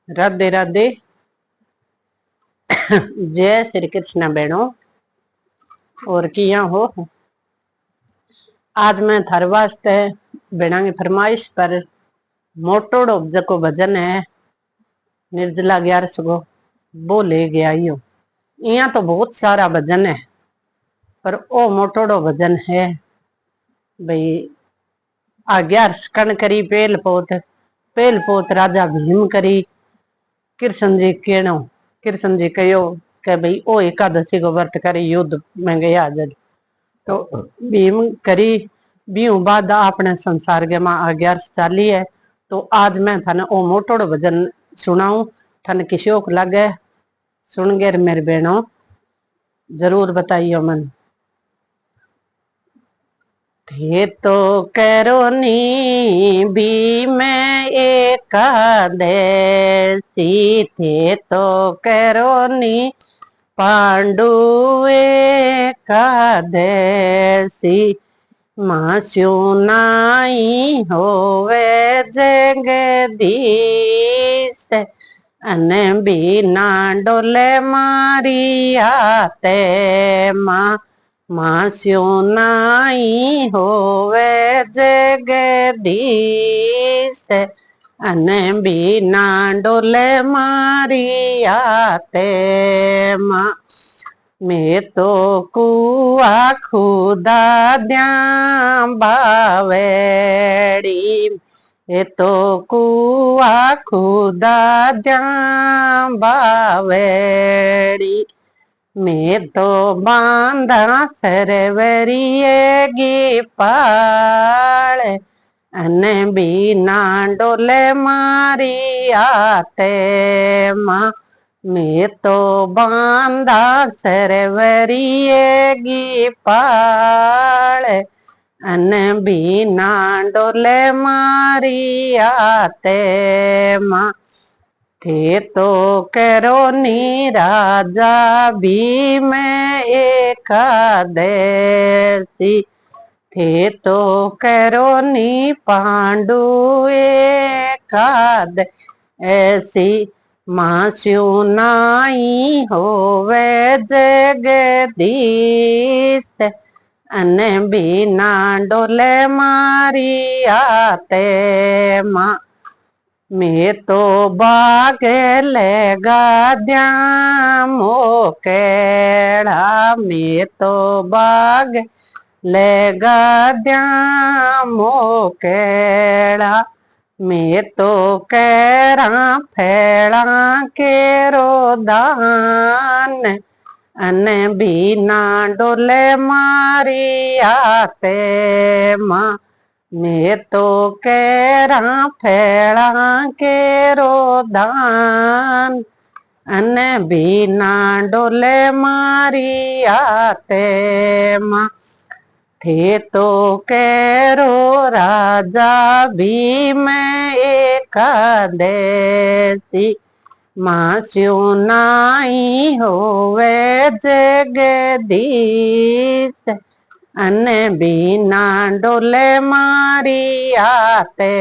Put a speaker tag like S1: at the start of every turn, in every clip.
S1: राधे राधे। जय श्री कृष्ण बहनों। और किया हो। आज मैं थारे वास्ते बहना की फरमाइश पर मोटोड़ो जको भजन है निर्जला 11 गो वो ले गया यो। यहाँ तो बहुत सारा भजन है पर ओ मोटोड़ो भजन है भाई। आ 11 कण करी पेल पोत राजा भीम करी। कृष्ण जी कहनो कृष्ण जी कहो के भाई ओ एकादशी को व्रत करे युद्ध में गया जब तो भीम करी बीहू बाद अपने संसार के मां 11 चाली है। तो आज मैं थाने ओ मोटोड़ो भजन सुनाऊं। थाने किसी को लगे सुन गए मेरे बहनों जरूर बताइयो मन। थे तो करो नी भी मैं एकादशी थे तो करो नी पांडु एकादशी मास्यु नाई होवे जगदीश अने बिना डोले मारी आते माँ मास्यु नाई होवे जगदीश अने बिना डोले मारी आते माँ। मैं तो कुआ खुदा द्या बावेड़ी ये तो कुआ खुदा द्या बावेड़ी मैं तो बांधा सरवरिएगी पाल अने बिना डोले मारी आते माँ। मैं तो बांधा सरवरिएगी पाल अने बिना डोले मारी आते माँ। थे तो करो नी राजा भीम एकादशी थे तो करो नी पांडु एकादशी मास्यु नाई होवे जगदीश अने बिना डोले मारी आते माँ। मैं तो बाग लेगा द्या मोकेड़ा मैं तो बाग लेगा द्या मोकेड़ा मैं तो केरा फेड़ा केरो दान अने बिना डोले मारी आते माँ। मैं तो केरा फेड़ा केरो दान अने बिना डोले मारी आते माँ। थे तो केरो राजा भीम एकादशी मास्यु नाई होवे जगदीश अने बिना डोले मारी आते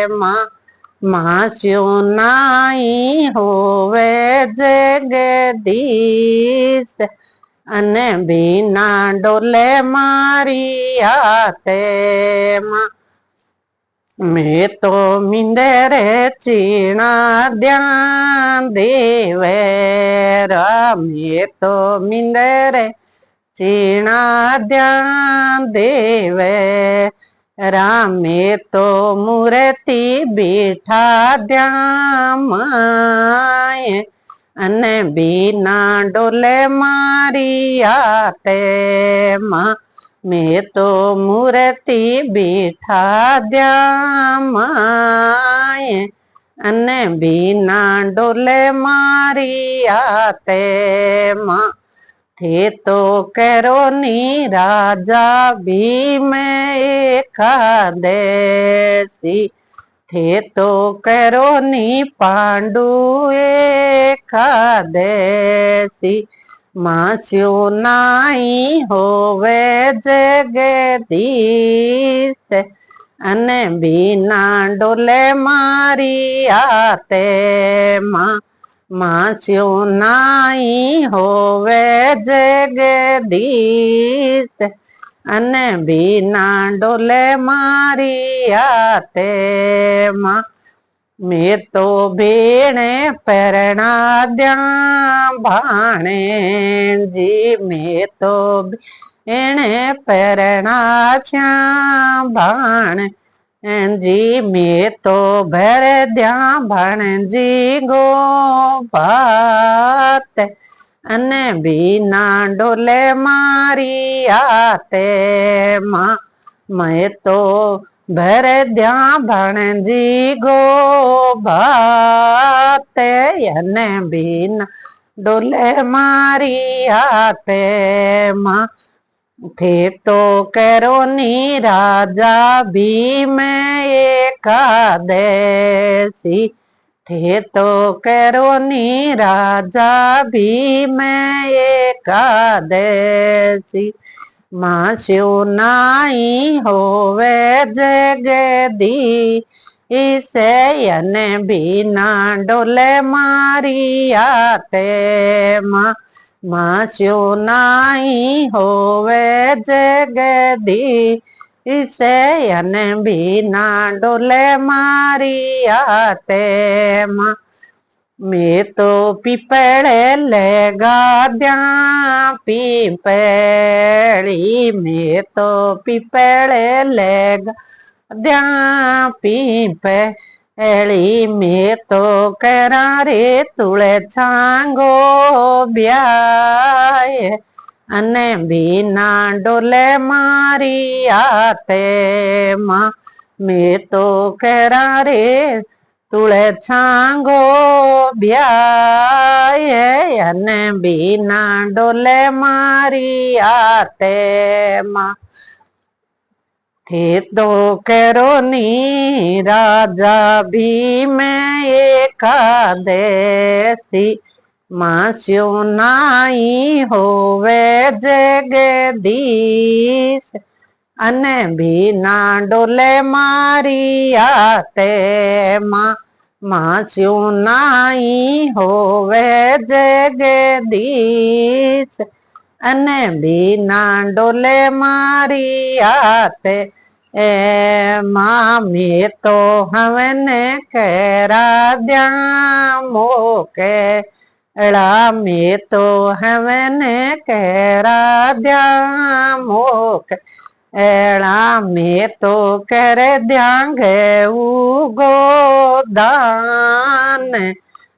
S1: माँ। मास्यु नाई होवे जगदीश अने बिना डोले मारी आते माँ। मैं तो मिंदरे चीना ध्यान देवेरा मैं तो मिंदरे चीना ध्यान देवे रामे तो मूर्ति बिठा ध्यामाए अने बिना डोले मारी आते माँ। मैं तो मूर्ति बिठा ध्यामाए अने बिना डोले मारी आते माँ। थे तो करो नी राजा भीम एकादशी थे तो करो नी पांडु एकादशी मास्यु नाई होवे जगदीश અને બીના ડોલે મારી આતે માસ્યું નાઈ હોવે જગદીશ અને બીના ડોલે મારી આતે મેં તો ભીણે પરણા દ્યા ભાણેજી મેં તો એને પરણા છ્યા ભાણજી મેં તો ભર દ્યા ભાણજી ગો ભાત અને બીના ડોલે મારી આતે મેં તો ભર દ્યા ભાણજી ગો ભાતે અને બીના ડોલે મારી આતે थे तो करो नी राजा भीम एकादशी थे तो करो नी राजा भीम एकादशी मास्यो नाई होवे जगदी इसे यने बीना डोले मारी आते मास्यो नाई होवे जगदी इसे यने बीना डोले मारी आते मैं तो पीपड़े लेगा द्या पीपड़ी मैं तो पीपड़े लेगा द्या पीपड़ी मैं तो करा रे तुळे छांगो ब्याय અને બીના ડોલે મારી આતે મેં તો કરા રે તુળે છાંગો બ્યાય અને બીના ડોલે મારી આતે थे तो करो नी राजा भीम एकादशी मास्यो नाई होवे जगदीश અને બીના ડોલે મારી આતે માસ્યું નાઈ હોવે જગદીશ અને બીના ડોલે મારી આતે મેં તો હવને કરા દ્યા મોકે મેં તો હવને કરા દ્યા મોક મેં તો કર દ્यांगे गोदान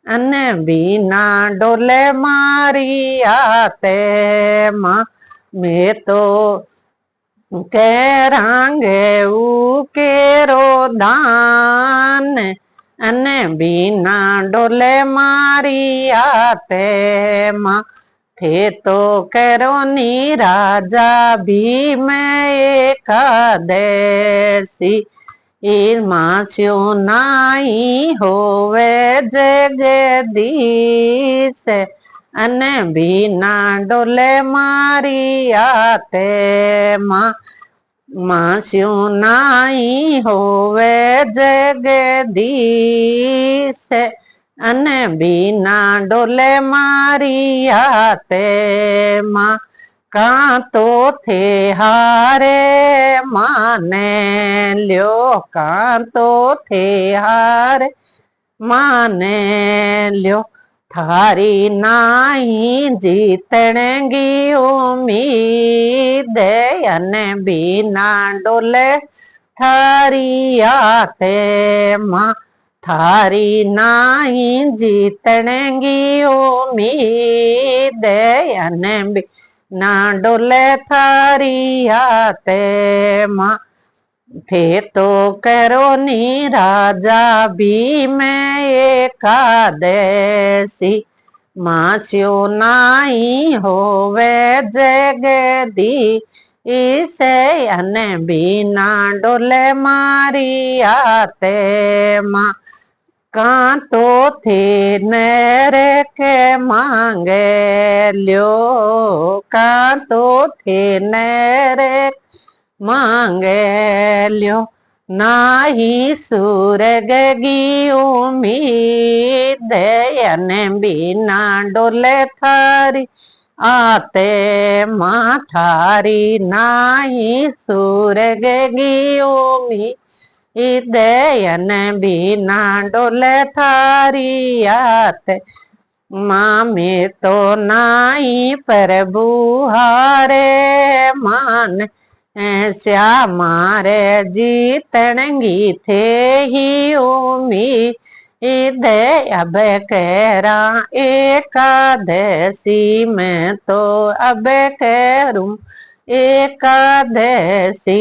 S1: અને બીના ડોલે મારી આતે મેં તો કેરાંગે કેરો દાન અને બીના ડોલે મારી આતે थे तो करो नी राजा भीम एकादशी मास्यो नाई होवे जगदीश અને બીના ડોલે મારી આતે માસ્યો નાઈ હોવે જગદીશ અને બીના ડોલે મારી આતે કાં તો થે હારે માને લ્યો કાં તો થે હારે માને લ્યો थारी नाई जीतणगी उम्मीद अने बीना डोले थारी आते थारी नाई जीतणगी उम्मीद अने बीना डोले थारी आते थे तो करो नी राजा भीम एकादशी मास्यो नाई होवे जगदीश અને બીના ડોલે મારી આતે કાં તો થે નરે કે માંગે લ્યો કાં તો થે નરે मांगे ल्यो नाही सूरग की उम्मीद अन बिना डोले थारी आते माँ थारी नाही सूरग की उम्मीद अन बिना डोले थारी आते माँ में तो नाई प्रभु हारे मान श्यामारे जीतणगी थे ही उम्मीद अब करा एकादशी में तो अब करूं एकादशी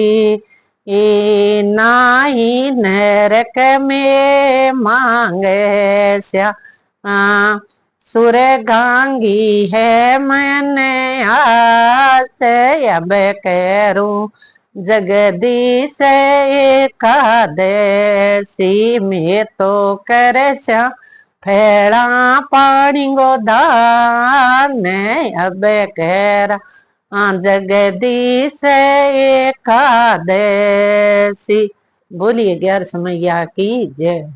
S1: नाई नरक में मांगे श्याम सुरगांगी है मैंने आस अब करूं जगदीश एकादशी में तो कर फैड़ा पानी गोदान अब करा जगदीश एकादशी। बोलिए 11 मैया की जय।